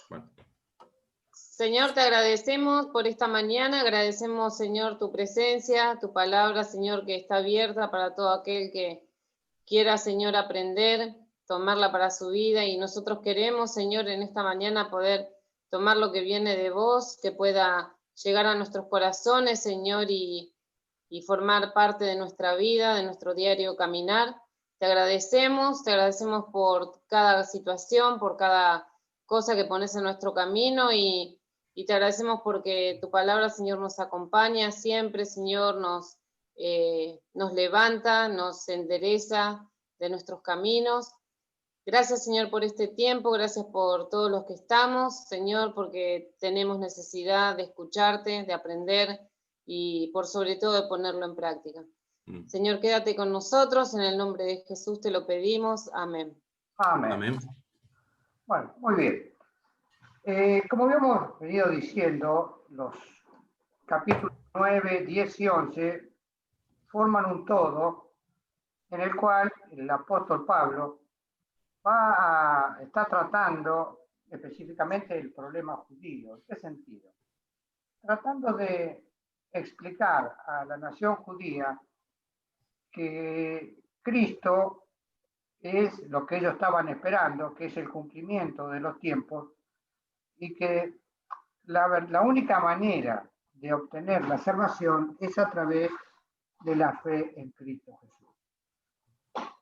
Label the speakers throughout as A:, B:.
A: Bueno.
B: Señor, te agradecemos por esta mañana, agradecemos, Señor, tu presencia, tu palabra, Señor, que está abierta para todo aquel que quiera, Señor, aprender, tomarla para su vida, y nosotros queremos, Señor, en esta mañana poder tomar lo que viene de vos, que pueda llegar a nuestros corazones, Señor, y formar parte de nuestra vida, de nuestro diario caminar. Te agradecemos por cada situación, por cada cosa que pones en nuestro camino, y te agradecemos porque tu palabra, Señor, nos acompaña siempre, Señor, nos levanta, nos endereza de nuestros caminos. Gracias, Señor, por este tiempo, gracias por todos los que estamos, Señor, porque tenemos necesidad de escucharte, de aprender y por sobre todo de ponerlo en práctica. Señor, quédate con nosotros, en el nombre de Jesús te lo pedimos, amén.
C: Amén.
A: Amén.
C: Bueno, muy bien. Como habíamos venido diciendo, los capítulos 9, 10 y 11 forman un todo en el cual el apóstol Pablo está tratando específicamente el problema judío. ¿En qué sentido? Tratando de explicar a la nación judía que Cristo es lo que ellos estaban esperando, que es el cumplimiento de los tiempos, y que la única manera de obtener la salvación es a través de la fe en Cristo Jesús.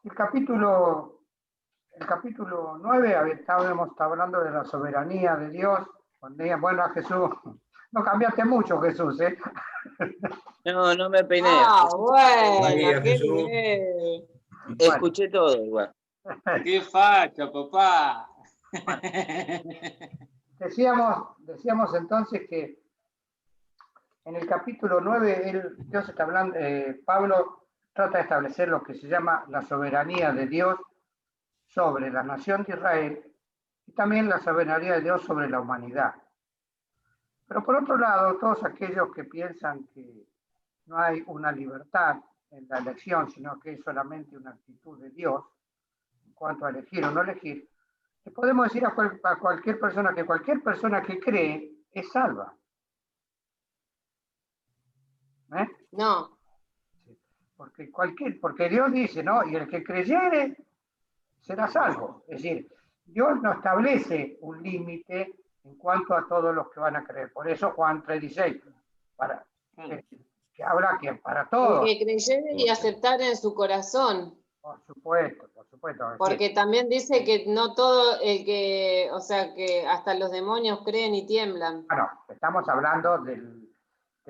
C: El capítulo 9 estábamos hablando de la soberanía de Dios. Bueno, a Jesús, no cambiaste mucho, Jesús, ¿eh?
D: No me peiné.
B: Bueno, qué bien.
D: Escuché todo igual.
E: ¡Qué facha, papá!
C: Decíamos entonces que en el capítulo 9, Dios está hablando, Pablo trata de establecer lo que se llama la soberanía de Dios sobre la nación de Israel y también la soberanía de Dios sobre la humanidad. Pero por otro lado, todos aquellos que piensan que no hay una libertad en la elección, sino que es solamente una actitud de Dios en cuanto a elegir o no elegir, le podemos decir a cualquier persona que cree es salva.
B: No.
C: Porque Dios dice, ¿no? Y el que creyere será salvo. Es decir, Dios no establece un límite en cuanto a todos los que van a creer. Por eso Juan 3:16, que habla que para todos.
B: El que creyere y aceptar en su corazón.
C: Por supuesto.
B: Porque también dice que no todo el que, o sea, que hasta los demonios creen y tiemblan.
C: Bueno, estamos hablando de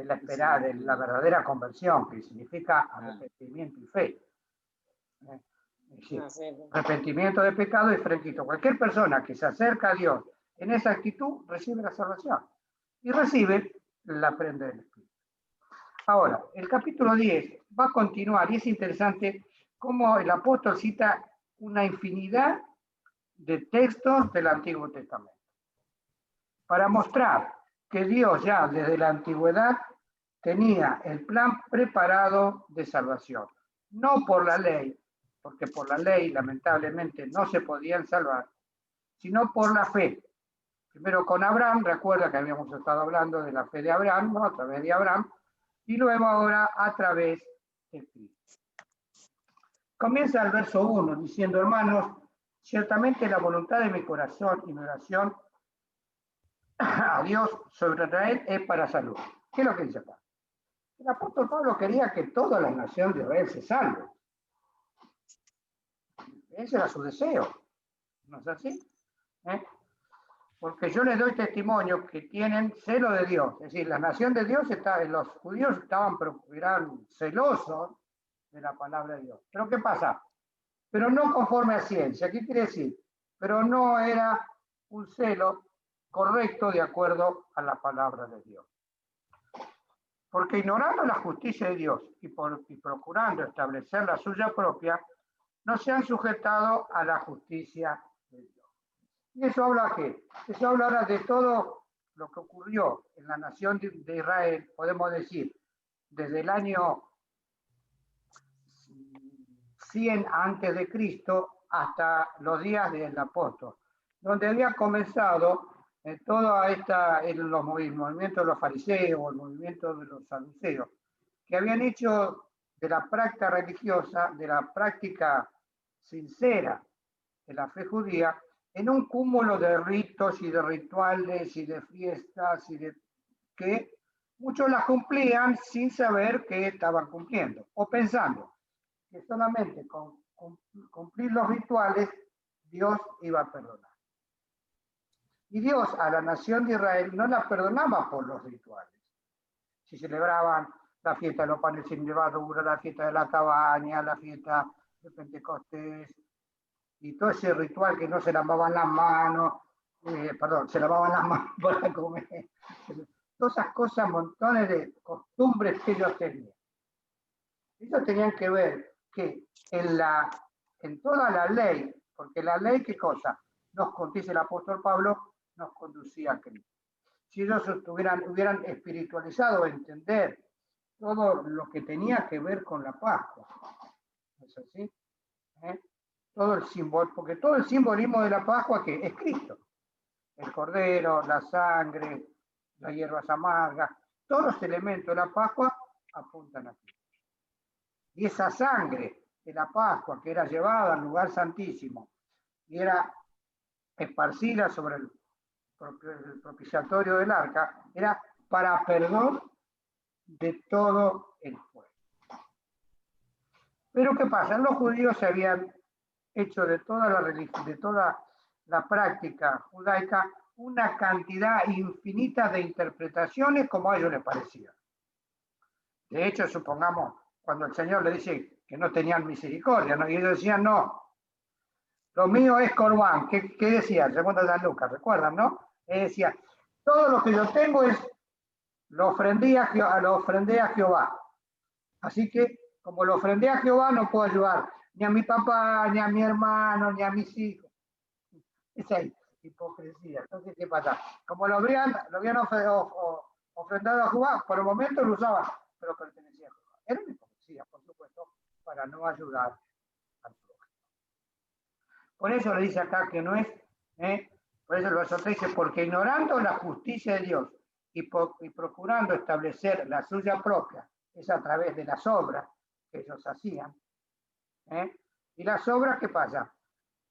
C: la verdadera conversión, que significa arrepentimiento y fe. Es decir, arrepentimiento de pecado y fe en Cristo. Cualquier persona que se acerca a Dios en esa actitud recibe la salvación y recibe la prenda del Espíritu. Ahora, el capítulo 10 va a continuar y es interesante cómo el apóstol cita una infinidad de textos del Antiguo Testamento para mostrar que Dios ya desde la antigüedad tenía el plan preparado de salvación. No por la ley, porque por la ley lamentablemente no se podían salvar, sino por la fe. Primero con Abraham, recuerda que habíamos estado hablando de la fe de Abraham, ¿no? A través de Abraham, y luego ahora a través de Cristo. Comienza el verso 1 diciendo, hermanos, ciertamente la voluntad de mi corazón y mi oración a Dios sobre Israel es para salud. ¿Qué es lo que dice acá? El apóstol Pablo quería que toda la nación de Israel se salve. Ese era su deseo. ¿No es así? Porque yo les doy testimonio que tienen celo de Dios. Es decir, la nación de Dios, los judíos eran celosos de la palabra de Dios. ¿Pero qué pasa? Pero no conforme a ciencia. ¿Qué quiere decir? Pero no era un celo correcto de acuerdo a la palabra de Dios. Porque ignorando la justicia de Dios y procurando establecer la suya propia, no se han sujetado a la justicia de Dios. ¿Y eso habla qué? Eso habla ahora de todo lo que ocurrió en la nación de Israel, podemos decir, desde el año 100 antes de Cristo hasta los días del apóstol, donde había comenzado toda esta, los movimientos de los fariseos, el movimiento de los saduceos, que habían hecho de la práctica religiosa, de la práctica sincera de la fe judía, en un cúmulo de ritos y de rituales y de fiestas y de que muchos las cumplían sin saber que estaban cumpliendo o pensando que solamente con cumplir los rituales Dios iba a perdonar. Y Dios a la nación de Israel no la perdonaba por los rituales. Si celebraban la fiesta de los panes sin levadura, la fiesta de la cabaña, la fiesta de Pentecostés, y todo ese ritual que no se lavaban las manos, se lavaban las manos para comer. Todas esas cosas, montones de costumbres que ellos tenían. Ellos tenían que ver que en toda la ley, porque la ley, ¿qué cosa? Dice el apóstol Pablo, nos conducía a Cristo. Si ellos hubieran espiritualizado, entender todo lo que tenía que ver con la Pascua. ¿Es así? Todo el símbolo, porque todo el simbolismo de la Pascua que es Cristo. El cordero, la sangre, las hierbas amargas, todos los elementos de la Pascua apuntan a Cristo. Y esa sangre de la Pascua que era llevada al lugar santísimo y era esparcida sobre el propiciatorio del arca, era para perdón de todo el pueblo. Pero ¿qué pasa? Los judíos se habían hecho de toda la religión, de toda la práctica judaica, una cantidad infinita de interpretaciones como a ellos les parecía. De hecho, supongamos, cuando el Señor le dice que no tenían misericordia, ¿no? Y ellos decían, no, lo mío es Corbán. ¿Qué decía? Segundo de San Lucas, ¿recuerdan, no? Decía, todo lo que yo tengo lo ofrendé a Jehová. Así que, como lo ofrendé a Jehová, no puedo ayudar ni a mi papá, ni a mi hermano, ni a mis hijos. Esa es hipocresía. Entonces, ¿qué pasa? Como lo habían ofrendado a Jehová, por el momento lo usaban, pero pertenecía a Jehová. Era una hipocresía, por supuesto, para no ayudar al prójimo. Por eso le dice acá que no es, por eso el verso 3 dice, porque ignorando la justicia de Dios y procurando establecer la suya propia, es a través de las obras que ellos hacían. Y las obras, ¿qué pasa?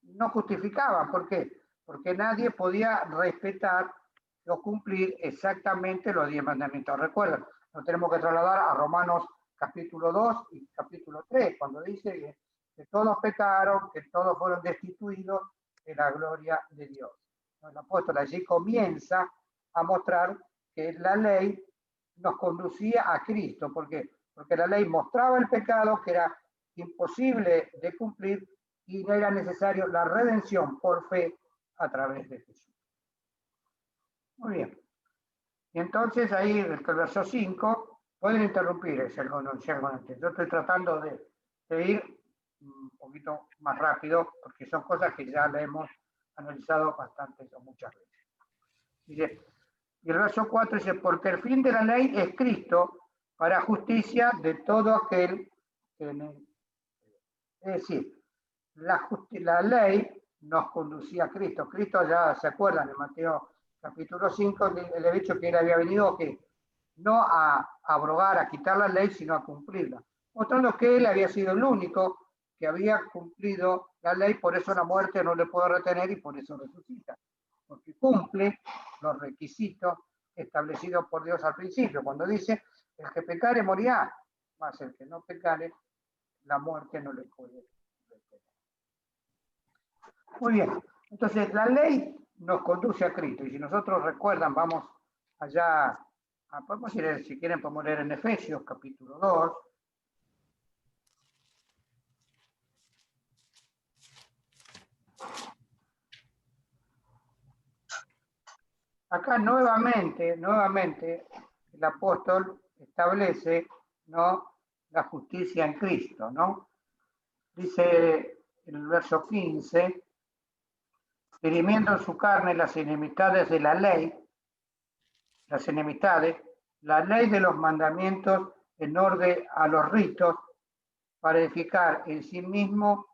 C: No justificaban. ¿Por qué? Porque nadie podía respetar o cumplir exactamente los 10 mandamientos. Recuerden, nos tenemos que trasladar a Romanos capítulo 2 y capítulo 3, cuando dice que todos pecaron, que todos fueron destituidos de la gloria de Dios. El apóstol allí comienza a mostrar que la ley nos conducía a Cristo. ¿Por qué? Porque la ley mostraba el pecado que era imposible de cumplir y no era necesario la redención por fe a través de Jesús. Muy bien. Y entonces ahí, el verso 5, pueden interrumpir si algo no entiendo. Yo estoy tratando de ir un poquito más rápido porque son cosas que ya le hemos analizado bastantes o muchas veces. Dice, y el verso 4 dice, porque el fin de la ley es Cristo para justicia de todo aquel que... Es decir, la ley nos conducía a Cristo. Cristo, ya se acuerdan, en Mateo capítulo 5, le he dicho que él había venido que no a abrogar, a quitar la ley, sino a cumplirla. Mostrando que él había sido el único que había cumplido la ley, por eso la muerte no le puede retener y por eso resucita. Porque cumple los requisitos establecidos por Dios al principio. Cuando dice, el que pecare morirá, más el que no pecare, la muerte no le puede retener. Muy bien, entonces la ley nos conduce a Cristo, y si nosotros recuerdan, vamos allá, podemos ir, si quieren, podemos leer en Efesios capítulo 2. Acá nuevamente, el apóstol establece, ¿no?, la justicia en Cristo, ¿no? Dice en el verso 15, dirimiendo en su carne las enemistades de la ley, la ley de los mandamientos en orden a los ritos, para edificar en sí mismo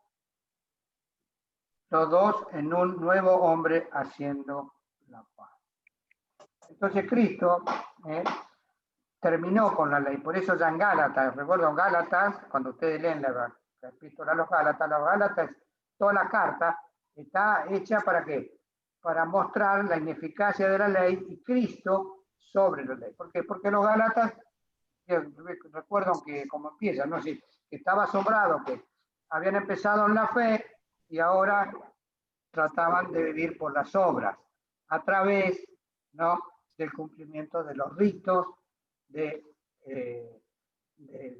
C: los dos en un nuevo hombre haciendo la paz. Entonces Cristo terminó con la ley. Por eso ya en Gálatas, recuerdo en Gálatas, cuando ustedes leen la epístola a los Gálatas, toda la carta está hecha ¿para qué? Para mostrar la ineficacia de la ley y Cristo sobre la ley. ¿Por qué? Porque los Gálatas, recuerdo que como empiezan, ¿no? Sí, que estaba asombrado, que habían empezado en la fe y ahora trataban de vivir por las obras, a través, ¿no?, del cumplimiento de los ritos del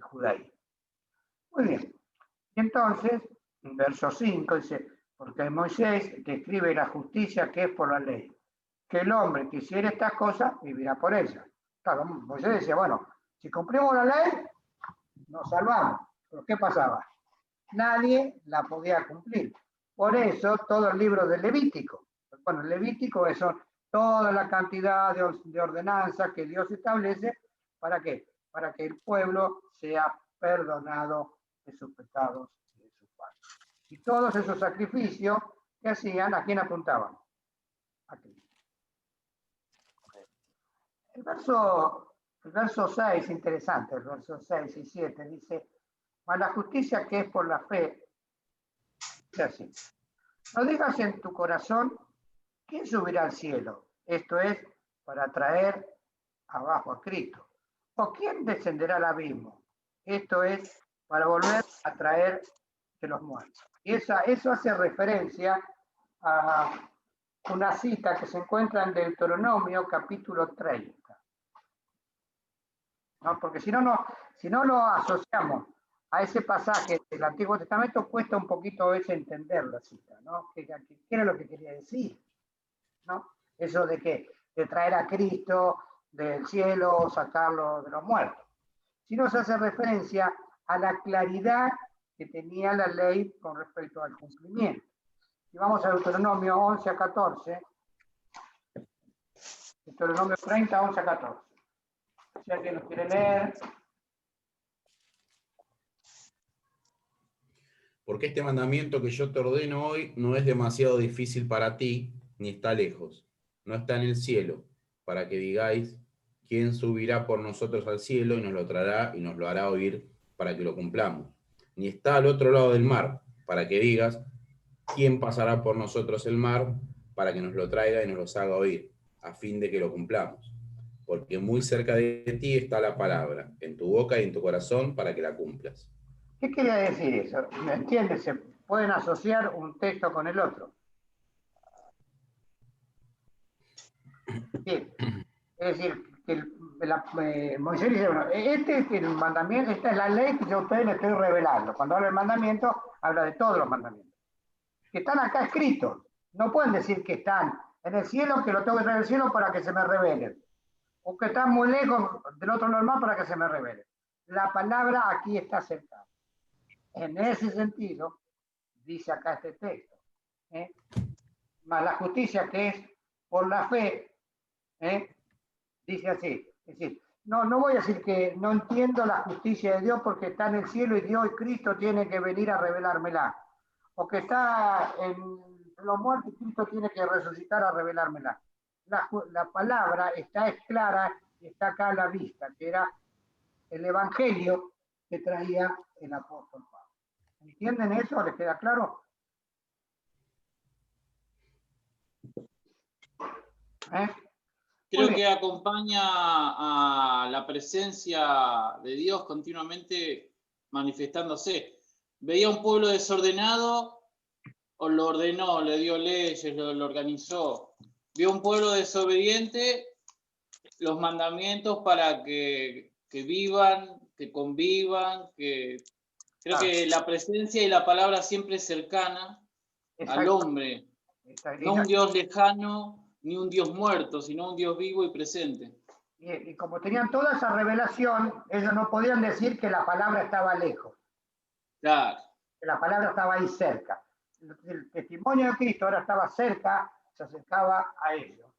C: judaísmo. Muy bien. Entonces, en verso 5 dice, porque Moisés describe la justicia que es por la ley, que el hombre que hiciera estas cosas vivirá por ellas. Claro, Moisés decía, bueno, si cumplimos la ley, nos salvamos. Pero ¿qué pasaba? Nadie la podía cumplir. Por eso todo el libro del Levítico. Bueno, el Levítico es toda la cantidad de ordenanzas que Dios establece. ¿Para qué? Para que el pueblo sea perdonado de sus pecados y de sus faltas. Y todos esos sacrificios que hacían, ¿a quién apuntaban? A Cristo. El verso 6, interesante, el verso 6 y 7 dice, mas la justicia que es por la fe, es así. No digas en tu corazón, ¿quién subirá al cielo? Esto es, para traer abajo a Cristo. ¿O quién descenderá al abismo? Esto es, para volver a traer de los muertos. Y eso hace referencia a una cita que se encuentra en Deuteronomio capítulo 30. ¿No? Porque si no lo asociamos a ese pasaje del Antiguo Testamento, cuesta un poquito a veces entender la cita, ¿no? ¿Qué era lo que quería decir? ¿No? Eso de traer a Cristo del cielo, sacarlo de los muertos. Si no se hace referencia a la claridad que tenía la ley con respecto al cumplimiento. Si vamos a Deuteronomio 11 a 14, Deuteronomio 30, 11 a 14. Si alguien lo quiere leer.
A: Porque este mandamiento que yo te ordeno hoy no es demasiado difícil para ti, ni está lejos. No está en el cielo, para que digáis, ¿quién subirá por nosotros al cielo y nos lo traerá y nos lo hará oír para que lo cumplamos? Ni está al otro lado del mar, para que digas, ¿quién pasará por nosotros el mar para que nos lo traiga y nos lo haga oír, a fin de que lo cumplamos? Porque muy cerca de ti está la palabra, en tu boca y en tu corazón, para que la cumplas.
C: ¿Qué quería decir eso? ¿Me entiendes? Se pueden asociar un texto con el otro. Sí. Es decir, que Moisés dice, bueno, este es el mandamiento, esta es la ley que yo a ustedes les estoy revelando. Cuando habla del mandamiento, habla de todos los mandamientos. Que están acá escritos. No pueden decir que están en el cielo, que lo tengo que traer al cielo para que se me revelen. O que están muy lejos del otro normal para que se me revelen. La palabra aquí está cerca. En ese sentido, dice acá este texto, más la justicia que es por la fe, dice así, es decir, no voy a decir que no entiendo la justicia de Dios porque está en el cielo y Dios y Cristo tiene que venir a revelármela, o que está en los muertos y Cristo tiene que resucitar a revelármela. La palabra está clara y está acá a la vista, que era el evangelio que traía el apóstol Pablo. ¿Entienden eso? ¿Les queda claro?
E: Creo que acompaña a la presencia de Dios continuamente manifestándose. Veía un pueblo desordenado, o lo ordenó, le dio leyes, lo organizó. Vio un pueblo desobediente, los mandamientos para que vivan, que convivan, que... Creo que la presencia y la palabra siempre es cercana al hombre. No un Dios lejano, ni un Dios muerto, sino un Dios vivo y presente.
C: Y como tenían toda esa revelación, ellos no podían decir que la palabra estaba lejos.
E: Claro.
C: Que la palabra estaba ahí cerca. El testimonio de Cristo ahora estaba cerca, se acercaba a ellos.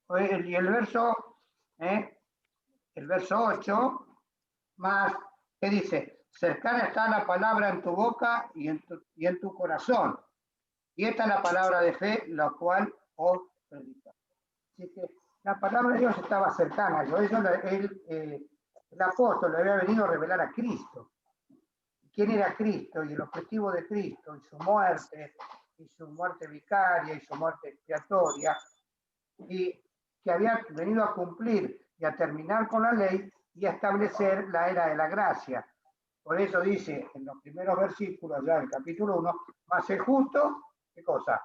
C: Y el verso 8, más, ¿qué dice? Cercana está la palabra en tu boca y en tu corazón. Y esta es la palabra de fe, la cual os predicamos. Así que la palabra de Dios estaba cercana. Por eso el apóstol le había venido a revelar a Cristo. ¿Quién era Cristo? Y el objetivo de Cristo, y su muerte vicaria, y su muerte expiatoria, y que había venido a cumplir y a terminar con la ley y a establecer la era de la gracia. Por eso dice en los primeros versículos, ya del capítulo 1, más el justo, ¿qué cosa?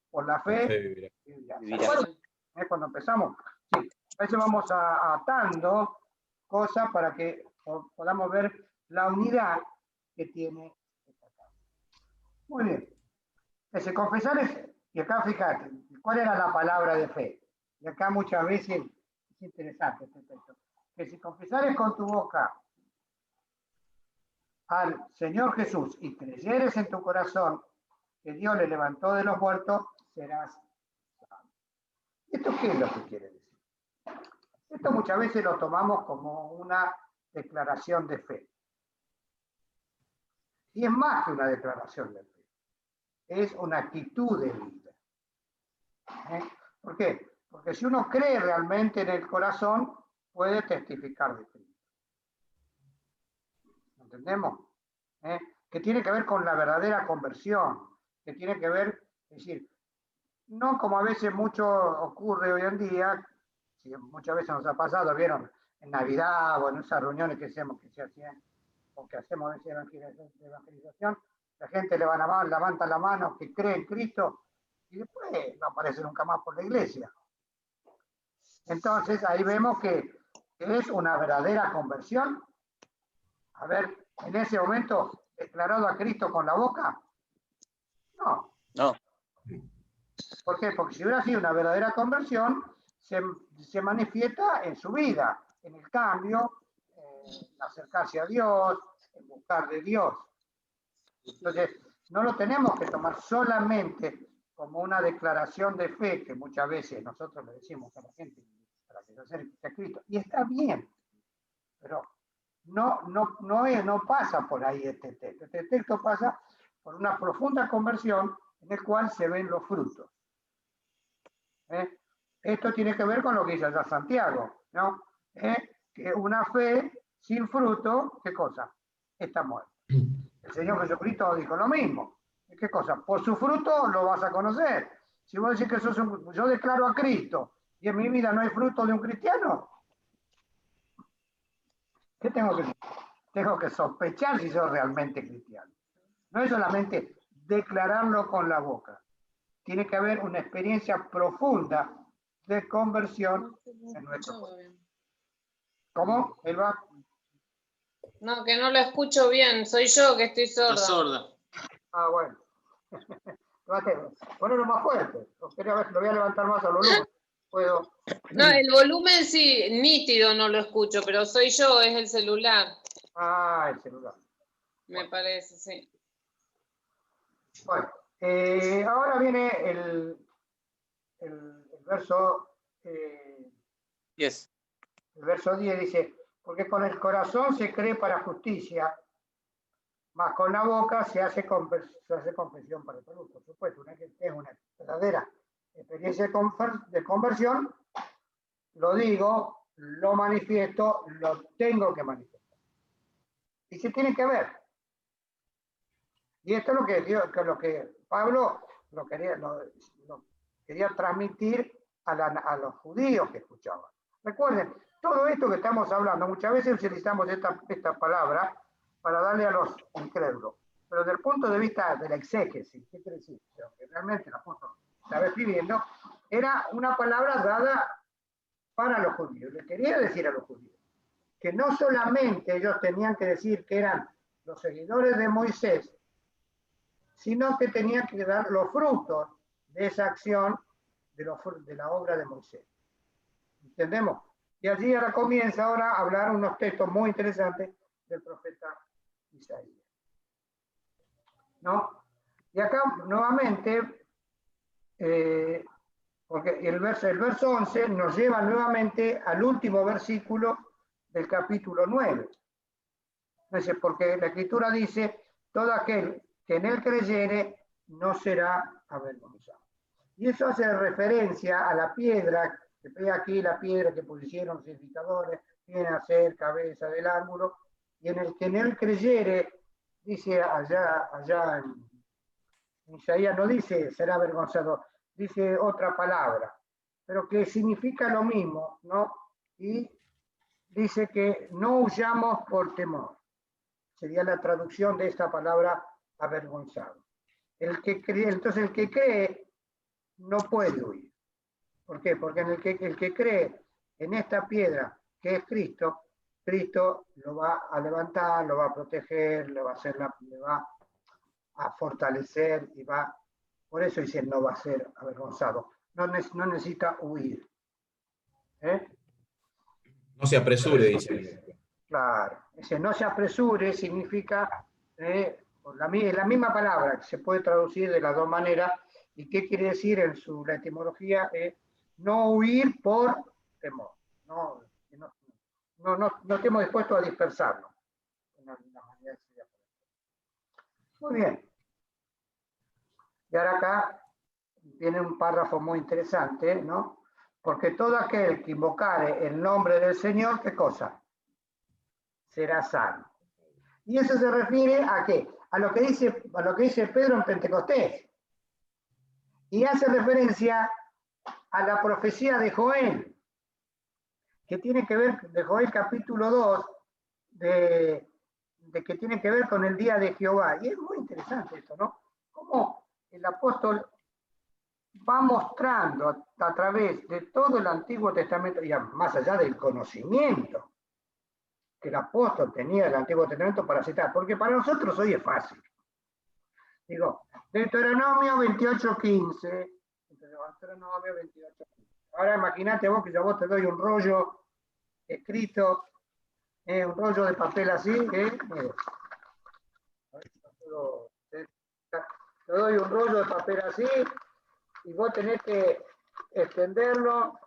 C: Por la fe vivirá. ¿Se acuerdan? Cuando empezamos, sí. A veces vamos atando cosas para que podamos ver la unidad que tiene esta casa. Muy bien. Ese confesar es, y acá fíjate, ¿cuál era la palabra de fe? Y acá muchas veces es interesante este texto. Que si confesares con tu boca al Señor Jesús y creyeres en tu corazón que Dios le levantó de los muertos, serás salvo. ¿Esto qué es lo que quiere decir? Esto muchas veces lo tomamos como una declaración de fe. Y es más que una declaración de fe. Es una actitud de vida. ¿Por qué? Porque si uno cree realmente en el corazón, puede testificar de Cristo. ¿Entendemos? Que tiene que ver con la verdadera conversión, que tiene que ver, es decir, no como a veces mucho ocurre hoy en día, si muchas veces nos ha pasado, vieron, en Navidad o en esas reuniones que hacemos, que se hacían, o que hacemos de evangelización, la gente levanta la mano, que cree en Cristo, y después no aparece nunca más por la iglesia. Entonces ahí vemos que es una verdadera conversión. Haber en ese momento declarado a Cristo con la boca. No. ¿Por qué? Porque si hubiera sido una verdadera conversión, se manifiesta en su vida, en el cambio, en acercarse a Dios, en buscar de Dios. Entonces, no lo tenemos que tomar solamente como una declaración de fe, que muchas veces nosotros le decimos a la gente para que se acerque a Cristo. Y está bien, pero no pasa por ahí este texto. Este texto pasa por una profunda conversión en el cual se ven los frutos. Esto tiene que ver con lo que dice allá Santiago, ¿no? Que una fe sin fruto, ¿qué cosa? Está muerta. El Señor Jesucristo dijo lo mismo. ¿Qué cosa? Por su fruto lo vas a conocer. Si vos decís que yo declaro a Cristo y en mi vida no hay fruto de un cristiano, ¿qué tengo que hacer? Tengo que sospechar si soy realmente cristiano. No es solamente declararlo con la boca. Tiene que haber una experiencia profunda de conversión en nuestro pueblo. ¿Cómo, Elba?
B: No, que no lo escucho bien. Soy yo que estoy sorda.
E: Está sorda.
C: Ah, bueno. Ponelo más fuerte. Lo voy a levantar más al volumen. Puedo.
B: No, el volumen sí, nítido no lo escucho, pero soy yo, es el celular.
C: Ah, el celular.
B: Me parece, sí.
C: Bueno, ahora viene el verso 10. El verso 10 dice, porque con el corazón se cree para justicia, mas con la boca se hace confesión para salud. Por supuesto, es una verdadera experiencia de conversión, lo digo, lo manifiesto, lo tengo que manifestar. Y se tiene que ver. Y esto es lo que Pablo lo quería transmitir a los judíos que escuchaban. Recuerden, todo esto que estamos hablando, muchas veces utilizamos esta palabra para darle a los incrédulos, pero desde el punto de vista de la exégesis, ¿qué quiere decir? Pero que realmente el apóstol estaba escribiendo, era una palabra dada para los judíos. Le quería decir a los judíos que no solamente ellos tenían que decir que eran los seguidores de Moisés, sino que tenían que dar los frutos de esa acción de la obra de Moisés. ¿Entendemos? Y allí ahora comienza a hablar unos textos muy interesantes del profeta Isaías. ¿No? Y acá nuevamente, porque el verso 11 nos lleva nuevamente al último versículo del capítulo 9. Entonces, porque la Escritura dice, todo aquel que en él creyere no será avergonzado. Y eso hace referencia a la piedra Que ve aquí la piedra que pusieron los edificadores, viene a ser cabeza del ángulo, y en el que en él creyere, dice allá en Isaías, no dice será avergonzado, dice otra palabra, pero que significa lo mismo, ¿no? Y dice que no huyamos por temor. Sería la traducción de esta palabra avergonzado. Entonces el que cree no puede huir. ¿Por qué? Porque el que cree en esta piedra que es Cristo, Cristo lo va a levantar, lo va a proteger, le va a fortalecer y por eso dice no va a ser avergonzado. No necesita huir.
A: No se apresure, dice.
C: Claro, ese no se apresure significa la misma palabra que se puede traducir de las dos maneras. ¿Y qué quiere decir la etimología? No huir por temor. No estemos dispuestos a dispersarnos. Muy bien. Y ahora acá viene un párrafo muy interesante, ¿no? Porque todo aquel que invocare el nombre del Señor, ¿qué cosa? Será salvo. Y eso se refiere a qué? A lo que dice Pedro en Pentecostés. Y hace referencia a la profecía de Joel, que tiene que ver, de Joel capítulo 2, de que tiene que ver con el día de Jehová. Y es muy interesante esto, ¿no? Cómo el apóstol va mostrando a través de todo el Antiguo Testamento, y más allá del conocimiento que el apóstol tenía del Antiguo Testamento para citar, porque para nosotros hoy es fácil. Digo, Deuteronomio 28:15. Deuteronomio 28:15. Ahora imagínate vos que yo a vos te doy un rollo escrito, un rollo de papel así, mire. Te doy un rollo de papel así y vos tenés que extenderlo,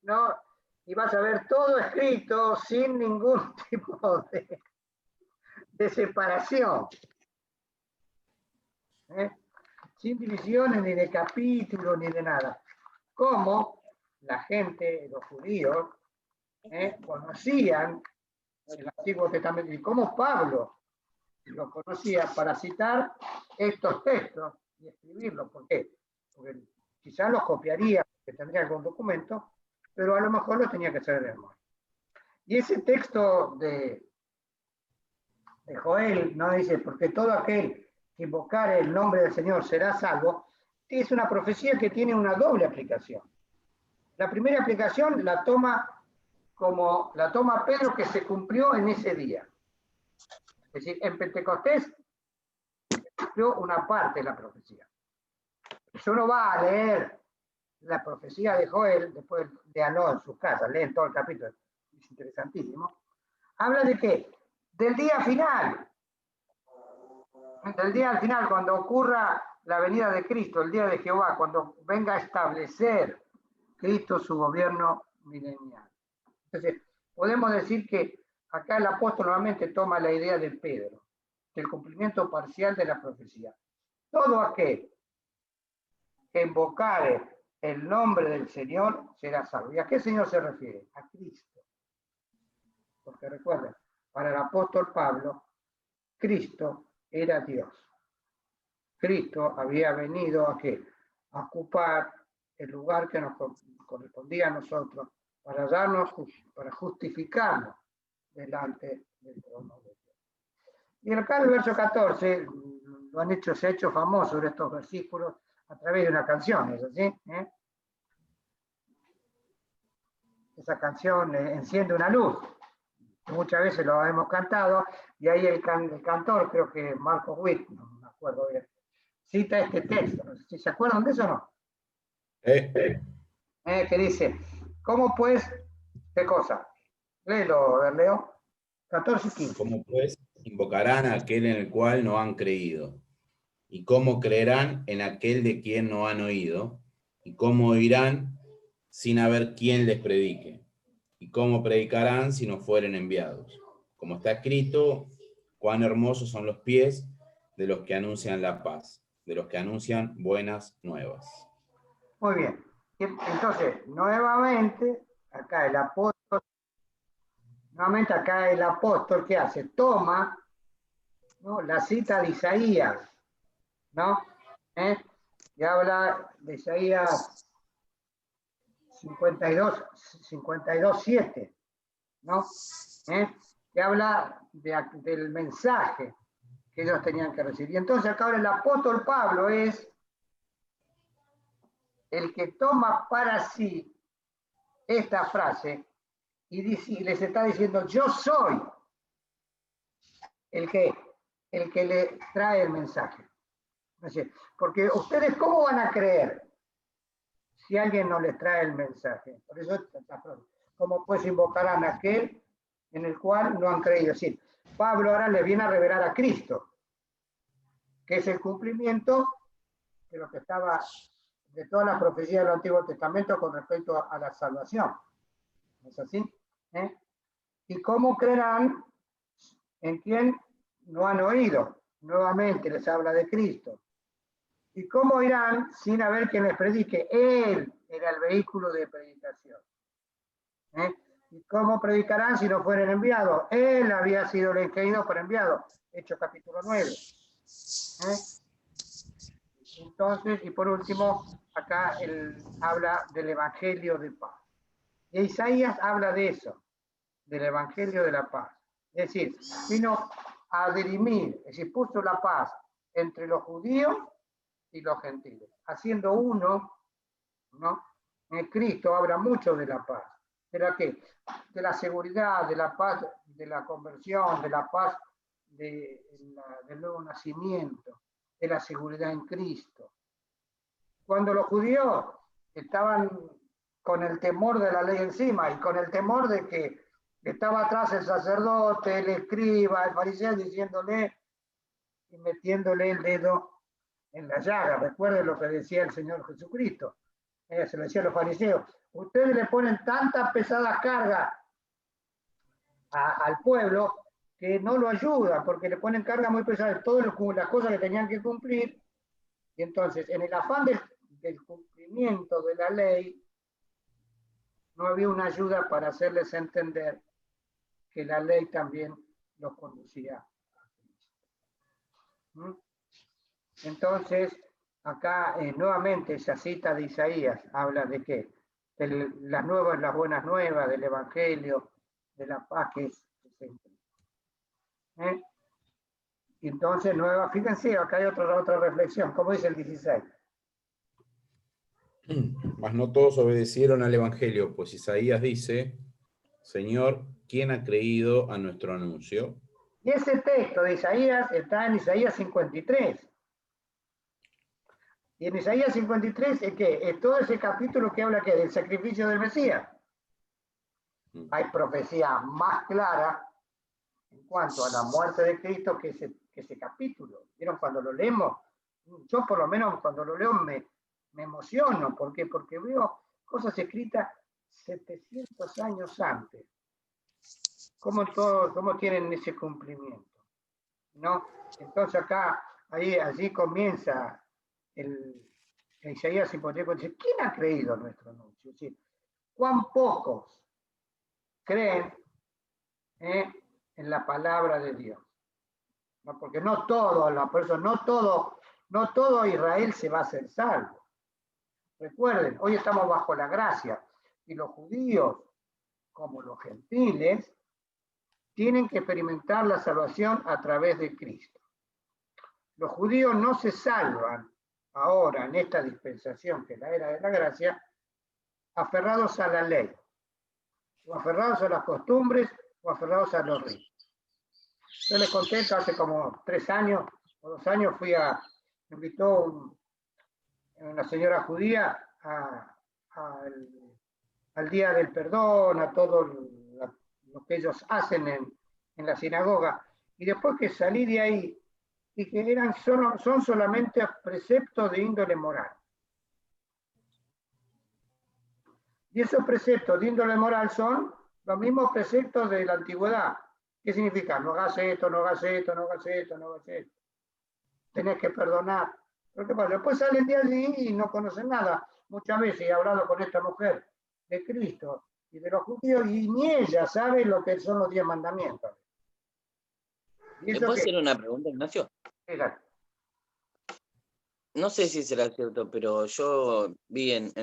C: ¿no? Y vas a ver todo escrito sin ningún tipo de separación. Sin divisiones ni de capítulos ni de nada. Como la gente, los judíos, conocían el Antiguo Testamento y cómo Pablo lo conocía para citar estos textos y escribirlos. ¿Por qué? Porque quizás los copiaría, porque tendría algún documento, pero a lo mejor lo tenía que hacer de memoria. Y ese texto de Joel no dice, porque todo aquel que invocare el nombre del Señor será salvo, es una profecía que tiene una doble aplicación. La primera aplicación la toma Pedro, que se cumplió en ese día. Es decir, en Pentecostés se cumplió una parte de la profecía. Si uno va a leer la profecía de Joel, después léanlo en sus casas, leen todo el capítulo, es interesantísimo. Habla de qué? Del día final. Del día al final, cuando ocurra la venida de Cristo, el día de Jehová, cuando venga a establecer Cristo su gobierno milenial. Entonces, podemos decir que acá el apóstol nuevamente toma la idea de Pedro, del cumplimiento parcial de la profecía. Todo aquel que invocare el nombre del Señor será salvo. ¿Y a qué Señor se refiere? A Cristo. Porque recuerden, para el apóstol Pablo, Cristo era Dios. Cristo había venido a ¿qué? A ocupar el lugar que nos correspondía a nosotros para justificarnos delante del trono de Dios. Y acá el verso 14 se ha hecho famoso de estos versículos a través de una canción, ¿es así? Esa canción enciende una luz. Muchas veces lo hemos cantado, y ahí el cantor, creo que Marco Witt, no me acuerdo bien, cita este texto. ¿Sí se acuerdan de eso o no? Que dice, ¿cómo pues? ¿Qué cosa? Léelo, Leo. 14 y 15.
A: ¿Cómo pues invocarán a aquel en el cual no han creído? ¿Y cómo creerán en aquel de quien no han oído? ¿Y cómo oirán sin haber quien les predique? ¿Y cómo predicarán si no fueren enviados? Como está escrito, cuán hermosos son los pies de los que anuncian la paz, de los que anuncian buenas nuevas.
C: Muy bien. Entonces, nuevamente, acá el apóstol, ¿qué hace? Toma, ¿no?, la cita de Isaías, ¿no? Y habla de Isaías 52:7, ¿no? Que habla del mensaje que ellos tenían que recibir. Y entonces acá ahora el apóstol Pablo es el que toma para sí esta frase y les está diciendo: yo soy el que le trae el mensaje. Porque ustedes, ¿cómo van a creer si alguien no les trae el mensaje? Por eso, ¿cómo pues invocarán a aquel en el cual no han creído? Es decir, Pablo ahora le viene a revelar a Cristo, que es el cumplimiento de lo que estaba, de toda la profecía del Antiguo Testamento con respecto a la salvación. ¿No es así? ¿Y cómo creerán en quien no han oído? Nuevamente les habla de Cristo. ¿Y cómo irán sin haber quien les predique? Él era el vehículo de predicación. ¿Y cómo predicarán si no fueren enviados? Él había sido el elegido por enviado. Hechos capítulo 9. Entonces, y por último, acá él habla del Evangelio de paz. Y Isaías habla de eso, del Evangelio de la paz. Es decir, vino a dirimir, es decir, puso la paz entre los judíos y los gentiles, haciendo uno, ¿no? En Cristo habla mucho de la paz. ¿De la qué? De la seguridad, de la paz, de la conversión, de la paz del nuevo nacimiento, de la seguridad en Cristo. Cuando los judíos estaban con el temor de la ley encima y con el temor de que estaba atrás el sacerdote, el escriba, el fariseo, diciéndole y metiéndole el dedo en la llaga. Recuerden lo que decía el Señor Jesucristo. Se lo decía a los fariseos: ustedes le ponen tanta pesada carga al pueblo que no lo ayudan, porque le ponen carga muy pesada, todas las cosas que tenían que cumplir. Y entonces, en el afán del cumplimiento de la ley, no había una ayuda para hacerles entender que la ley también los conducía a Cristo. Entonces, acá nuevamente esa cita de Isaías habla de qué? De las buenas nuevas, del Evangelio, de la paz que es en Cristo. Entonces, fíjense, acá hay otra reflexión, como dice el 16.
A: Mas no todos obedecieron al Evangelio, pues Isaías dice: Señor, ¿quién ha creído a nuestro anuncio?
C: Y ese texto de Isaías está en Isaías 53. Y en Isaías 53 es todo ese capítulo que habla del sacrificio del Mesías. Hay profecía más clara en cuanto a la muerte de Cristo que ese capítulo. ¿Vieron? Cuando lo leemos, yo por lo menos cuando lo leo me emociono. ¿Por qué? Porque veo cosas escritas 700 años antes. ¿Cómo tienen ese cumplimiento? ¿No? Entonces acá, allí comienza el Isaías 53, dice: ¿quién ha creído nuestro anuncio? Es decir, ¿cuán pocos creen en la palabra de Dios? ¿No? Porque no todo Israel se va a hacer salvo. Recuerden, hoy estamos bajo la gracia y los judíos, como los gentiles, tienen que experimentar la salvación a través de Cristo. Los judíos no se salvan ahora en esta dispensación, que es la era de la gracia, aferrados a la ley, o aferrados a las costumbres, o aferrados a los ritos. Yo les conté que hace como 3 años o 2 años me invitó una señora judía al Día del Perdón, a todo lo que ellos hacen en la sinagoga. Y después que salí de ahí, dije: son solamente preceptos de índole moral. Y esos preceptos de índole moral son los mismos preceptos de la antigüedad. ¿Qué significa? No hagas esto, no hagas esto, no hagas esto, no hagas esto. Tenés que perdonar. Pero ¿qué pasa? Después salen de allí y no conocen nada. muchas veces he hablado con esta mujer de Cristo y de los judíos y ni ella sabe lo que son los 10 mandamientos.
D: ¿Me puedo hacer una pregunta, Ignacio?
C: Fíjate.
D: No sé si será cierto, pero yo vi en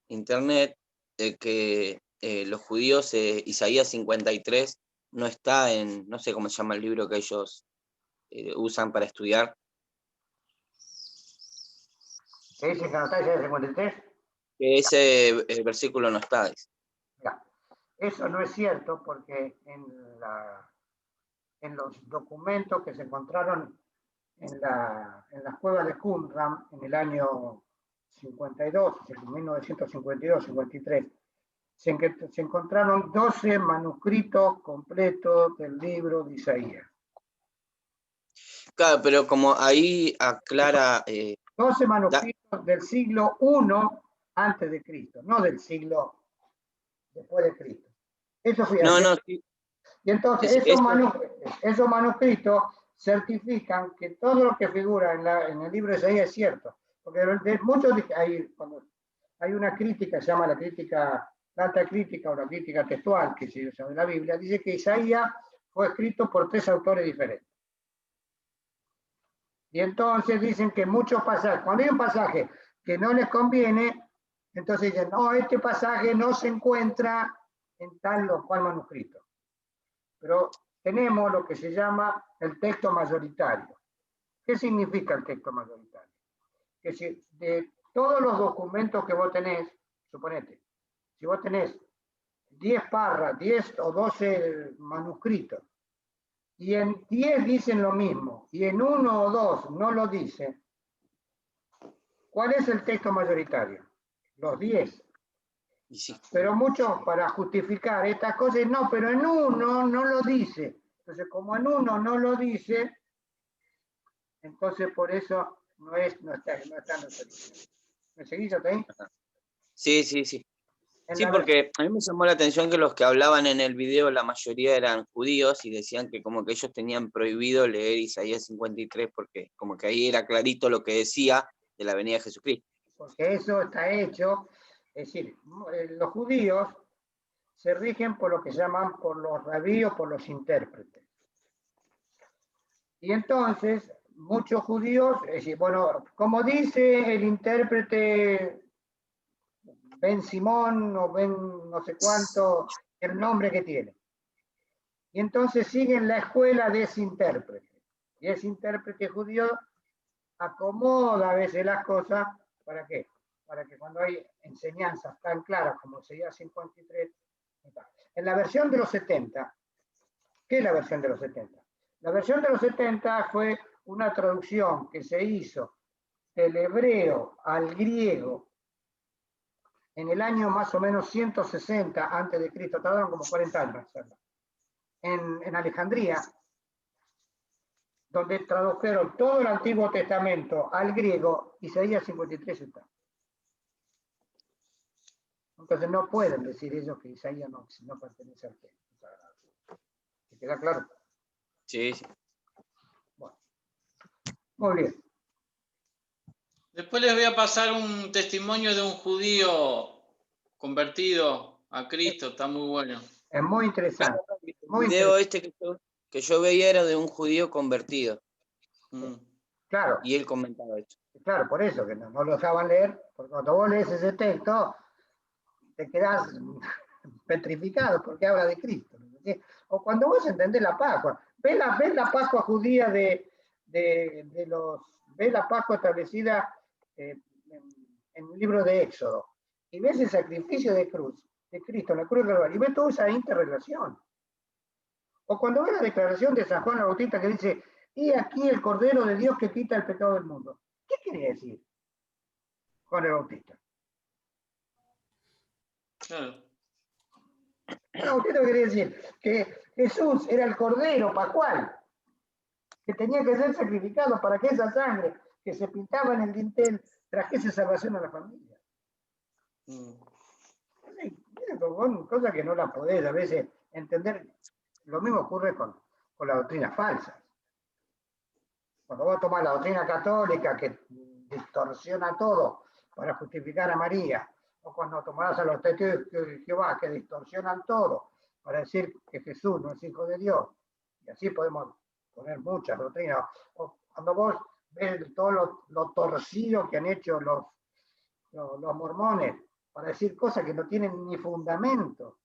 D: internet que los judíos, Isaías 53, no está en, no sé cómo se llama el libro que ellos usan para estudiar.
C: ¿Qué dice que no está Isaías 53?
D: Que ese versículo no está.
C: Mira, eso no es cierto porque en los documentos que se encontraron en las cuevas de Qumran en el año 52, en 1952-53, se encontraron 12 manuscritos completos del libro de Isaías.
D: Claro, pero como ahí aclara...
C: 12 manuscritos del siglo I antes de Cristo, no del siglo después de Cristo. Eso fue
D: no,
C: así.
D: no, sí.
C: Y entonces esos manuscritos certifican que todo lo que figura en el libro de Isaías es cierto. Porque muchos hay una crítica, se llama la alta crítica o la crítica textual que se usa de la Biblia, dice que Isaías fue escrito por 3 autores diferentes. Y entonces dicen que muchos pasajes, cuando hay un pasaje que no les conviene, entonces dicen, no, este pasaje no se encuentra en tal o cual manuscrito. Pero tenemos lo que se llama el texto mayoritario. ¿Qué significa el texto mayoritario? Que si de todos los documentos que vos tenés, suponete, si vos tenés 10 o 12 manuscritos, y en 10 dicen lo mismo, y en 1 o 2 no lo dicen, ¿cuál es el texto mayoritario? Los 10.
D: Sí.
C: Pero muchos para justificar estas cosas, no, pero en uno no lo dice. Entonces, como en uno no lo dice, entonces por eso no está en nuestra lista. ¿Me seguís hasta ahí?
D: Sí. Sí, porque a mí me llamó la atención que los que hablaban en el video, la mayoría eran judíos y decían que como que ellos tenían prohibido leer Isaías 53 porque como que ahí era clarito lo que decía de la venida de Jesucristo.
C: Porque eso está hecho, es decir, los judíos se rigen por lo que llaman por los rabíes, por los intérpretes. Y entonces, muchos judíos, es decir, bueno, como dice el intérprete Ben Simón o Ben no sé cuánto, el nombre que tiene. Y entonces siguen la escuela de ese intérprete. Y ese intérprete judío acomoda a veces las cosas, ¿para qué? Para que cuando hay enseñanzas tan claras como sería 53, en la versión de los 70, ¿qué es la versión de los 70? La versión de los 70 fue una traducción que se hizo del hebreo al griego en el año más o menos 160 antes de Cristo, tardaron como 40 años en Alejandría, donde tradujeron todo el Antiguo Testamento al griego, Isaías 53 está. Entonces no pueden decir ellos que Isaías no pertenece al texto sagrado. ¿Te queda claro?
D: Sí.
C: Bueno. Muy bien.
E: Después les voy a pasar un testimonio de un judío convertido a Cristo, está muy bueno.
C: Es muy interesante.
D: El video que yo veía era de un judío convertido.
C: Claro.
D: Y él comentaba eso.
C: Claro, por eso, que no lo dejaban leer, porque cuando vos lees ese texto, te quedás petrificado porque habla de Cristo. O cuando vos entendés la Pascua, ves la Pascua judía ves la Pascua establecida en el libro de Éxodo, y ves el sacrificio de Cristo en la cruz del Calvario, y ves toda esa interrelación. O cuando ves la declaración de San Juan el Bautista que dice, y aquí el Cordero de Dios que quita el pecado del mundo. ¿Qué quiere decir Juan el Bautista?
E: Claro.
C: No, usted no quiere decir que Jesús era el Cordero Pascual, que tenía que ser sacrificado para que esa sangre que se pintaba en el dintel trajese salvación a la familia. Son cosas que no las podés a veces entender. Lo mismo ocurre con la doctrina falsa. Cuando vos tomás la doctrina católica que distorsiona todo para justificar a María, o cuando tomarás a los testigos de Jehová que distorsionan todo para decir que Jesús no es hijo de Dios. Y así podemos poner muchas doctrinas. O cuando vos ves todo lo torcido que han hecho los mormones para decir cosas que no tienen ni fundamento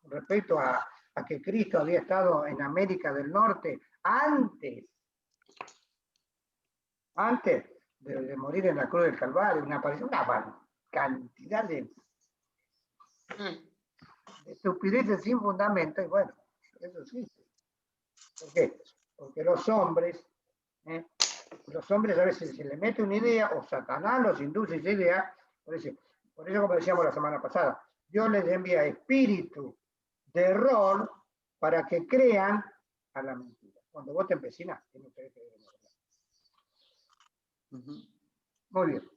C: respecto a que Cristo había estado en América del Norte antes de morir en la cruz del Calvario, una cantidad de estupideces sin fundamento, y bueno, eso sí. ¿Por qué? Porque los hombres a veces se les mete una idea, o Satanás los induce esa idea, por eso, como decíamos la semana pasada, Dios les envía espíritu de error para que crean a la mentira. Cuando vos te empecinas, tienes que creer en la verdad. Muy bien.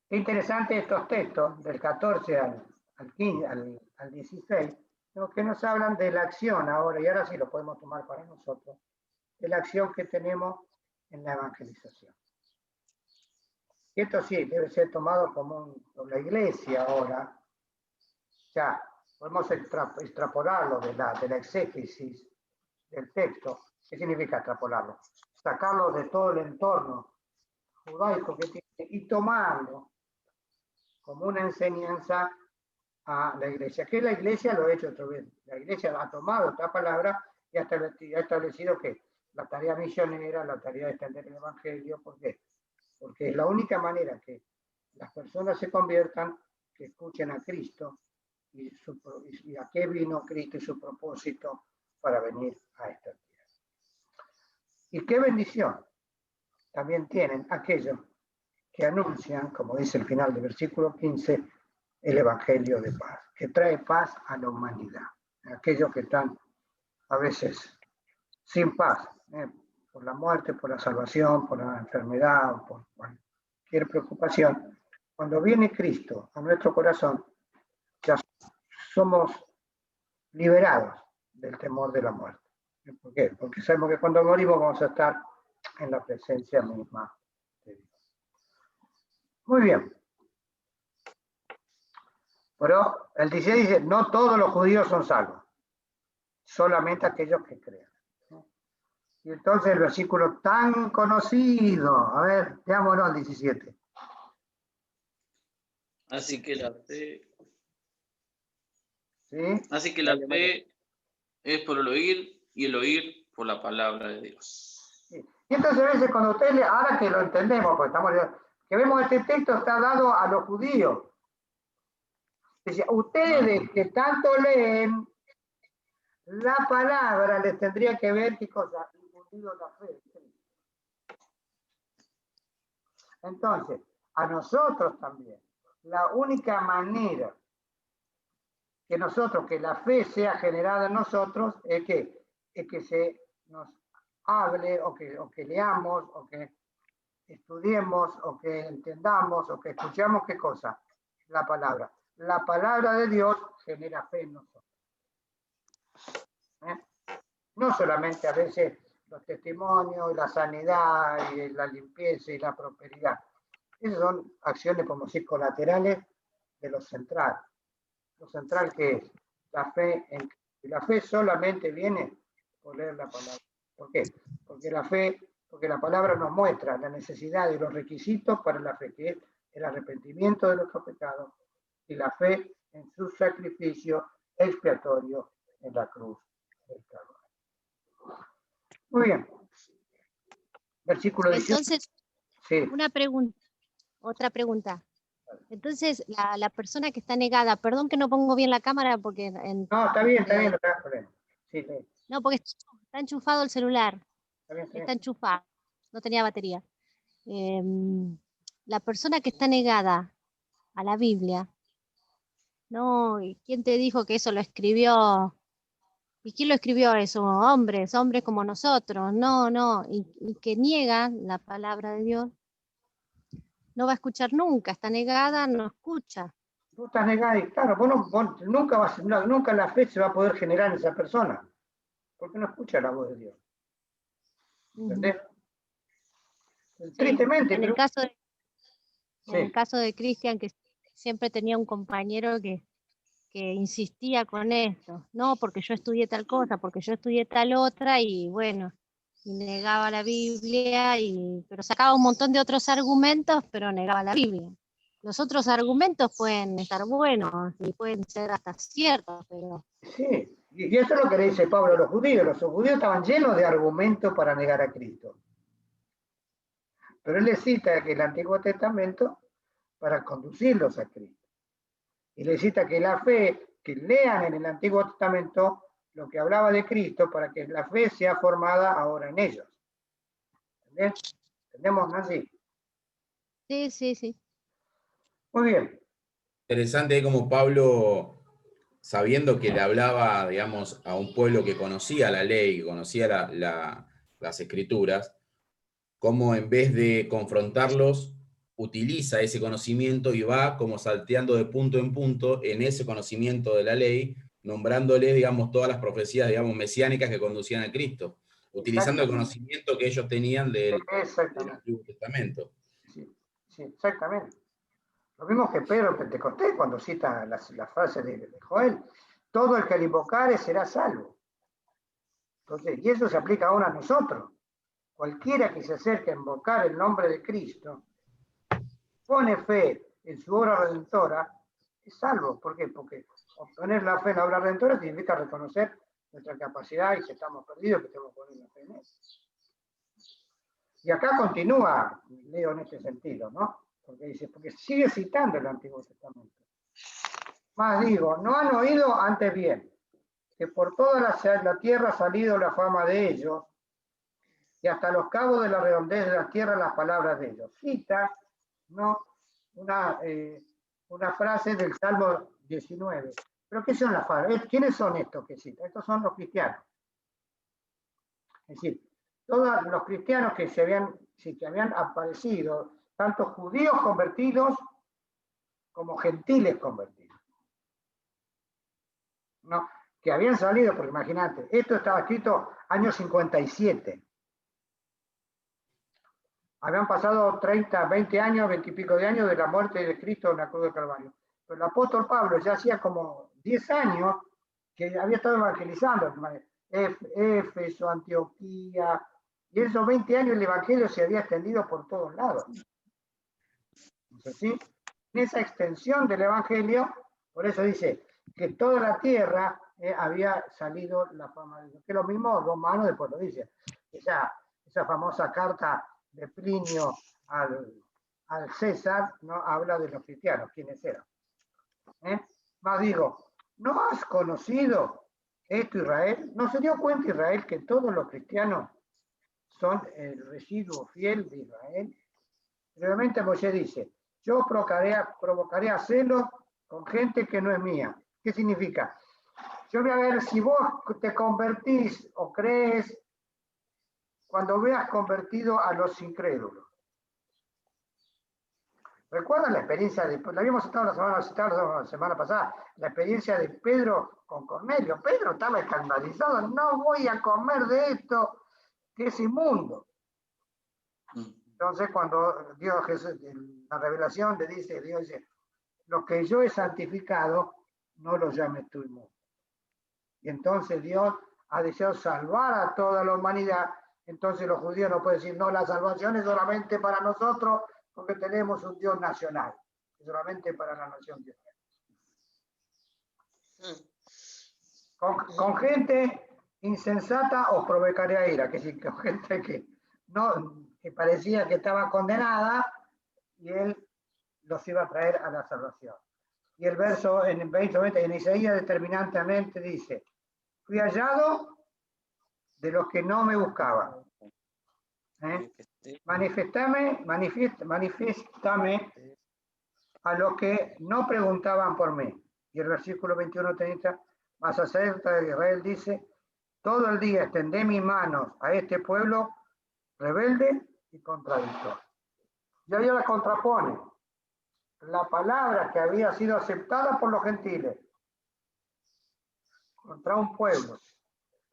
C: Qué interesante estos textos, del 14 al 15, al 16, ¿no? Que nos hablan de la acción ahora, y ahora sí lo podemos tomar para nosotros, de la acción que tenemos en la evangelización. Y esto sí, debe ser tomado como por la iglesia ahora. Ya, podemos extrapolarlo de la exégesis del texto. ¿Qué significa extrapolarlo? Sacarlo de todo el entorno judaico que tiene y tomarlo como una enseñanza a la iglesia. Que la iglesia lo ha hecho otra vez. La iglesia ha tomado esta palabra y ha establecido que la tarea misionera, la tarea de extender el evangelio. ¿Por qué? Porque es la única manera que las personas se conviertan, que escuchen a Cristo y a qué vino Cristo y su propósito para venir a esta tierra. Y qué bendición también tienen aquellos que anuncian, como dice el final del versículo 15, el evangelio de paz, que trae paz a la humanidad. Aquellos que están a veces sin paz, por la muerte, por la salvación, por la enfermedad, o por cualquier preocupación. Cuando viene Cristo a nuestro corazón, ya somos liberados del temor de la muerte. ¿Por qué? Porque sabemos que cuando morimos vamos a estar en la presencia misma de Dios. Muy bien. Pero el 16 dice, no todos los judíos son salvos, solamente aquellos que crean. Y entonces el versículo tan conocido, a ver, veámoslo al 17.
E: Así que la fe...
C: ¿Sí?
E: Así que la fe es por el oír y el oír por la palabra de Dios.
C: Sí. Y entonces a veces cuando ustedes, ahora que lo entendemos, porque que vemos este texto está dado a los judíos. Dice, ustedes que tanto leen, la palabra les tendría que ver, ¿qué cosa? Infundido la fe. Entonces, a nosotros también, la única manera que la fe sea generada en nosotros es que se nos hable, o que leamos, o que estudiemos, o que entendamos, o que escuchamos, ¿qué cosa? La palabra. La palabra de Dios genera fe en nosotros. No solamente a veces los testimonios, la sanidad, y la limpieza y la prosperidad. Esas son acciones, como decir, colaterales de lo central. Lo central que es la fe en Cristo. Y la fe solamente viene por leer la palabra. ¿Por qué? Porque la palabra nos muestra la necesidad y los requisitos para la fe, que es el arrepentimiento de nuestros pecados y la fe en su sacrificio expiatorio en la cruz del Calvario. Muy bien. Versículo 18.
F: Entonces,
C: sí.
F: Otra pregunta. Entonces, la persona que está negada, perdón que no pongo bien la cámara porque...
C: No, está bien, no te das problema. Sí.
F: No, porque está enchufado el celular. Está enchufado, no tenía batería. La persona que está negada a la Biblia, no, ¿y quién te dijo que eso lo escribió? ¿Y quién lo escribió eso? Hombres como nosotros, no, y que niegan la palabra de Dios, no va a escuchar nunca, está negada, no escucha.
C: Tú estás negada y claro, vos nunca la fe se va a poder generar en esa persona, porque no escucha la voz de Dios. ¿Entendés? Sí, tristemente.
F: En el caso de... En el caso de Cristian, que siempre tenía un compañero que insistía con esto, no, porque yo estudié tal cosa, porque yo estudié tal otra, y bueno, y negaba la Biblia, pero sacaba un montón de otros argumentos, pero negaba la Biblia. Los otros argumentos pueden estar buenos y pueden ser hasta ciertos, pero...
C: Sí, y eso es lo que le dice Pablo a los judíos. Los judíos estaban llenos de argumentos para negar a Cristo. Pero él les cita que el Antiguo Testamento para conducirlos a Cristo. Y les cita que la fe, que lean en el Antiguo Testamento lo que hablaba de Cristo para que la fe sea formada ahora en ellos. ¿Entendés? ¿Entendemos, Nancy?
F: Sí, sí, sí.
C: Muy bien.
A: Interesante como Pablo, sabiendo que le hablaba, digamos, a un pueblo que conocía la ley, que conocía las escrituras, cómo en vez de confrontarlos, utiliza ese conocimiento y va como salteando de punto en punto en ese conocimiento de la ley, nombrándoles, digamos, todas las profecías, digamos, mesiánicas que conducían a Cristo, utilizando el conocimiento que ellos tenían del Antiguo Testamento.
C: Sí, sí, exactamente. Lo mismo que Pedro en Pentecostés, cuando cita la frase de Joel, todo el que le invocare será salvo. Entonces, y eso se aplica ahora a nosotros. Cualquiera que se acerque a invocar el nombre de Cristo, pone fe en su obra redentora, es salvo. ¿Por qué? Porque obtener la fe en la obra redentora significa reconocer nuestra capacidad y que estamos perdidos, que tenemos que poner la fe en él. Y acá continúa, leo en este sentido, ¿no? Porque dice, porque sigue citando el Antiguo Testamento. Más digo, no han oído antes bien, que por toda la tierra ha salido la fama de ellos, y hasta los cabos de la redondez de la tierra las palabras de ellos. Cita, ¿no? Una frase del Salmo 19. ¿Pero qué son las frases? ¿Quiénes son estos que cita? Estos son los cristianos. Es decir, todos los cristianos que habían aparecido, tanto judíos convertidos como gentiles convertidos. ¿No? Que habían salido, porque imagínate, esto estaba escrito año 57. Habían pasado 30, 20 años, 20 y pico de años de la muerte de Cristo en la cruz del Calvario. Pero el apóstol Pablo ya hacía como 10 años que había estado evangelizando. Éfeso, Antioquía, y en esos 20 años el evangelio se había extendido por todos lados. Entonces, ¿sí? En esa extensión del evangelio, por eso dice que toda la tierra había salido la fama de Dios. Que lo mismo Romanos después lo dice. Esa famosa carta de Plinio al César, ¿no? Habla de los cristianos, quiénes eran. Más digo, ¿no has conocido esto Israel? ¿No se dio cuenta Israel que todos los cristianos son el residuo fiel de Israel? Realmente Moisés dice, yo provocaré a celos con gente que no es mía. ¿Qué significa? Yo voy a ver si vos te convertís o crees cuando veas convertido a los incrédulos. ¿Recuerdan la experiencia la habíamos citado la semana pasada, la experiencia de Pedro con Cornelio? Pedro estaba escandalizado, no voy a comer de esto, que es inmundo. Entonces cuando Dios, Jesús, en la revelación le dice, Dios dice, lo que yo he santificado, no lo llames tú inmundo. Y entonces Dios ha deseado salvar a toda la humanidad. Entonces los judíos no pueden decir, no, la salvación es solamente para nosotros, porque tenemos un Dios nacional, es solamente para la nación de Israel. Con gente insensata os provocaré a ira, que es decir, con gente que parecía que estaba condenada, y él los iba a traer a la salvación. Y el verso en el 20, en Isaías determinantemente dice, fui hallado de los que no me buscaban. Manifiéstame a los que no preguntaban por mí. Y el versículo 21-30, más acerca de Israel dice, todo el día extendé mis manos a este pueblo rebelde y contradictor. Y ahí la contrapone. La palabra que había sido aceptada por los gentiles contra un pueblo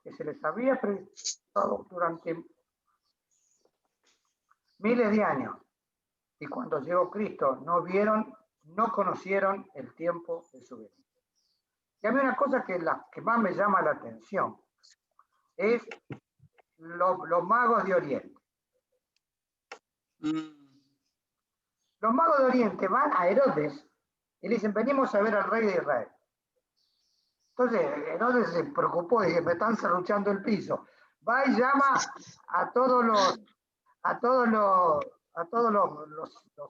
C: que se les había predicado durante miles de años, y cuando llegó Cristo no vieron, no conocieron el tiempo de su venida. Y a mí una cosa que más me llama la atención es los magos de Oriente. Los magos de Oriente van a Herodes y le dicen, venimos a ver al rey de Israel. Entonces Herodes se preocupó y dice, me están serruchando el piso. Va y llama a todos los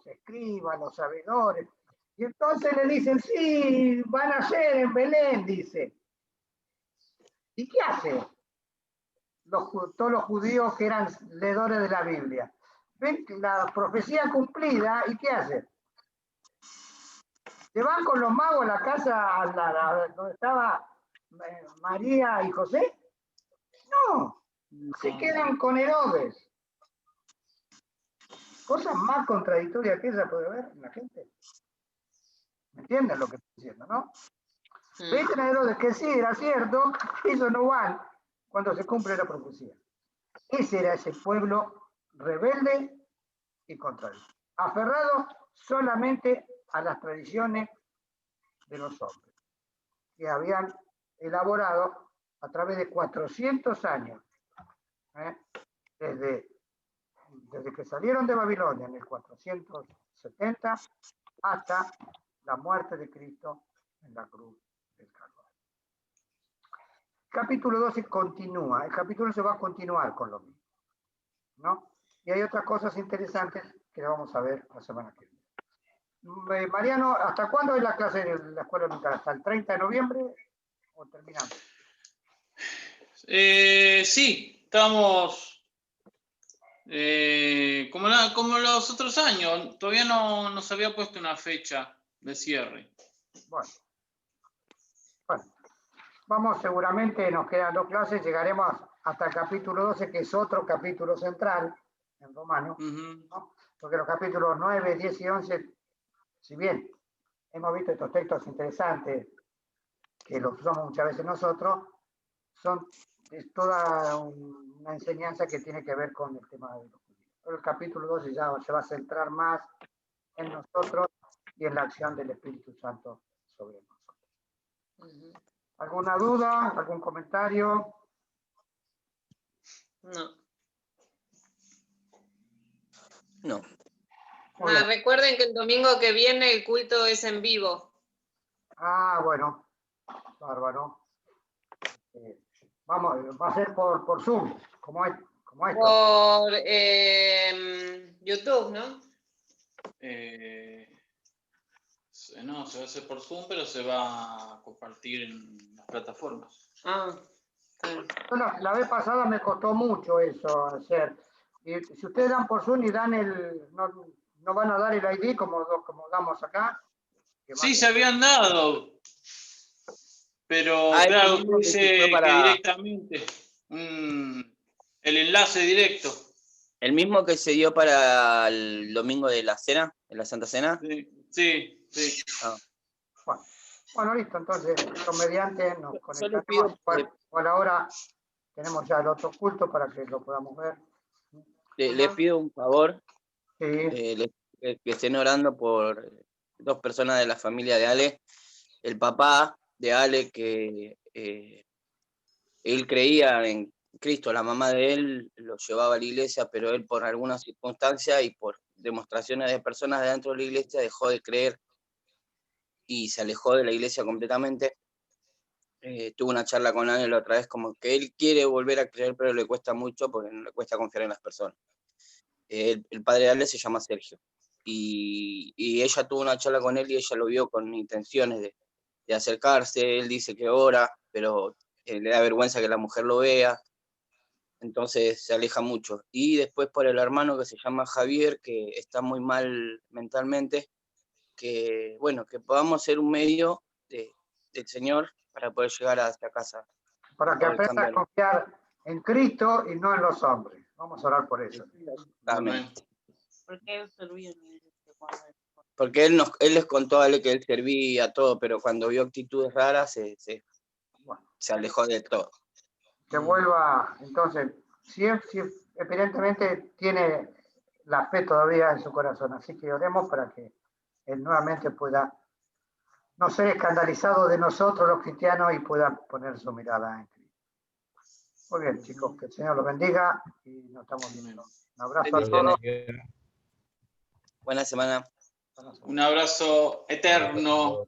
C: escribas, los sabedores. Y entonces le dicen, sí, van a ser en Belén, dice. ¿Y qué hace? Todos los judíos que eran leedores de la Biblia. Ven la profecía cumplida y ¿qué hacen? ¿Se van con los magos a la casa donde estaba María y José? No, se quedan con Herodes. Cosas más contradictorias que esa puede haber en la gente. ¿Me entienden lo que estoy diciendo, no? Le dicen a Herodes que sí, era cierto, ellos no van cuando se cumple la profecía. Ese era ese pueblo rebelde y contrario, aferrado solamente a las tradiciones de los hombres, que habían elaborado a través de 400 años, desde que salieron de Babilonia en el 470 hasta la muerte de Cristo en la cruz del Calvario. Capítulo 12 continúa, el capítulo se va a continuar con lo mismo, ¿no? Y hay otras cosas interesantes que vamos a ver la semana que viene. Mariano, ¿hasta cuándo es la clase de la escuela militar? ¿Hasta el 30 de noviembre o terminando?
E: Sí, estamos como los otros años. Todavía no nos había puesto una fecha de cierre.
C: Bueno, vamos, seguramente nos quedan 2 clases, llegaremos hasta el capítulo 12, que es otro capítulo central en Romano, ¿no? Porque los capítulos 9, 10 y 11, si bien hemos visto estos textos interesantes, que los usamos muchas veces nosotros, es toda una enseñanza que tiene que ver con el tema de los judíos. Pero el capítulo 12 ya se va a centrar más en nosotros y en la acción del Espíritu Santo sobre nosotros. ¿Alguna duda? ¿Algún comentario?
B: No.
D: No.
B: Recuerden que el domingo que viene el culto es en vivo.
C: Ah, bueno, bárbaro. Vamos, va a ser por Zoom, como esto.
B: Por YouTube, ¿no?
E: No, se va a hacer por Zoom, pero se va a compartir en las plataformas.
C: Bueno, la vez pasada me costó mucho eso hacer. Y si ustedes dan por Zoom y dan no van a dar el ID como damos acá.
E: Sí, se habían dado. Pero claro, dice que directamente el enlace directo.
D: ¿El mismo que se dio para el domingo de la cena, de la Santa Cena?
E: Sí.
D: Ah.
C: Bueno, listo, entonces, mediante nos conectamos. A la hora tenemos ya el otro culto para que lo podamos ver.
D: Les pido un favor,
C: sí.
D: Que estén orando por 2 personas de la familia de Ale. El papá de Ale, que él creía en Cristo, la mamá de él lo llevaba a la iglesia, pero él por alguna circunstancia y por demostraciones de personas de dentro de la iglesia dejó de creer y se alejó de la iglesia completamente. Tuve una charla con Ale la otra vez, como que él quiere volver a creer, pero le cuesta mucho porque no le cuesta confiar en las personas. El padre de Ale se llama Sergio y ella tuvo una charla con él y ella lo vio con intenciones de acercarse. Él dice que ora, pero le da vergüenza que la mujer lo vea, entonces se aleja mucho. Y después por el hermano que se llama Javier, que está muy mal mentalmente, que bueno, que podamos ser un medio del Señor para poder llegar hasta casa.
C: Para que aprenda a confiar en Cristo y no en los hombres. Vamos a orar por eso.
D: Amén.
G: Porque él servía en la iglesia cuando
D: Porque él les contó a Ale que él servía todo, pero cuando vio actitudes raras se alejó de todo.
C: Que vuelva, entonces, si evidentemente tiene la fe todavía en su corazón. Así que oremos para que él nuevamente pueda no ser escandalizado de nosotros los cristianos y pueda poner su mirada en Cristo. Muy bien, chicos, que el Señor los bendiga y nos estamos viendo. Un abrazo a todos.
D: Buena semana.
E: Un abrazo eterno.